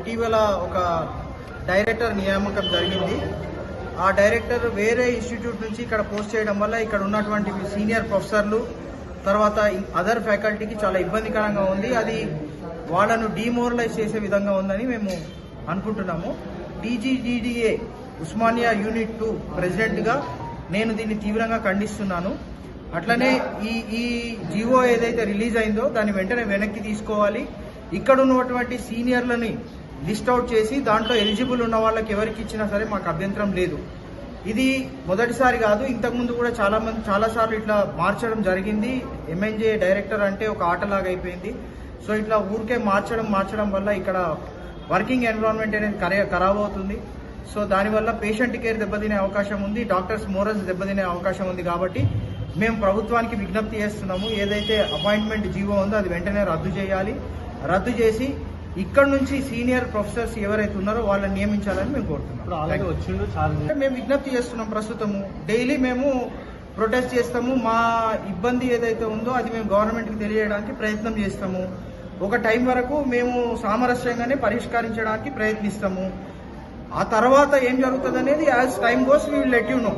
ఇటీవల ఒక డైరెక్టర్ నియామకం జరిగింది. ఆ డైరెక్టర్ వేరే ఇన్స్టిట్యూట్ నుంచి ఇక్కడ పోస్ట్ చేయడం వల్ల ఇక్కడ ఉన్నటువంటి సీనియర్ ప్రొఫెసర్లు తర్వాత అదర్ ఫ్యాకల్టీకి చాలా ఇబ్బందికరంగా ఉంది. అది వాళ్ళను డిమోరలైజ్ చేసే విధంగా ఉందని మేము అనుకుంటున్నాము. టీజీడీడీఏ ఉస్మానియా యూనిట్ 2 ప్రెసిడెంట్గా నేను దీన్ని తీవ్రంగా ఖండిస్తున్నాను. అట్లనే ఈ జీవో ఏదైతే రిలీజ్ అయిందో దాన్ని వెంటనే వెనక్కి తీసుకోవాలి. ఇక్కడ ఉన్నటువంటి సీనియర్లని లిస్ట్ అవుట్ చేసి దాంట్లో ఎలిజిబుల్ ఉన్న వాళ్ళకి ఎవరికి ఇచ్చినా సరే మాకు అభ్యంతరం లేదు. ఇది మొదటిసారి కాదు, ఇంతకుముందు కూడా చాలాసార్లు ఇట్లా మార్చడం జరిగింది. ఎంఎన్జే డైరెక్టర్ అంటే ఒక ఆటలాగా అయిపోయింది. సో ఇట్లా ఊరికే మార్చడం వల్ల ఇక్కడ వర్కింగ్ ఎన్విరాన్మెంట్ అనేది ఖరాబ్ అవుతుంది. సో దానివల్ల పేషెంట్ కేర్ దెబ్బతినే అవకాశం ఉంది, డాక్టర్స్ మోరల్స్ దెబ్బతినే అవకాశం ఉంది. కాబట్టి మేము ప్రభుత్వానికి విజ్ఞప్తి చేస్తున్నాము, ఏదైతే అపాయింట్మెంట్ జీవో ఉందో అది వెంటనే రద్దు చేయాలి. రద్దు చేసి ఇక్కడ నుంచి సీనియర్ ప్రొఫెసర్స్ ఎవరైతే ఉన్నారో వాళ్ళని నియమించాలని మేము కోరుతున్నాం. మేము విజ్ఞప్తి చేస్తున్నాం. ప్రస్తుతము డైలీ మేము ప్రొటెస్ట్ చేస్తాము. మా ఇబ్బంది ఏదైతే ఉందో అది మేము గవర్నమెంట్కి తెలియజేయడానికి ప్రయత్నం చేస్తాము. ఒక టైం వరకు మేము సామరస్యంగానే పరిష్కరించడానికి ప్రయత్నిస్తాము. ఆ తర్వాత ఏం జరుగుతుంది అనేది as time goes we will let you know.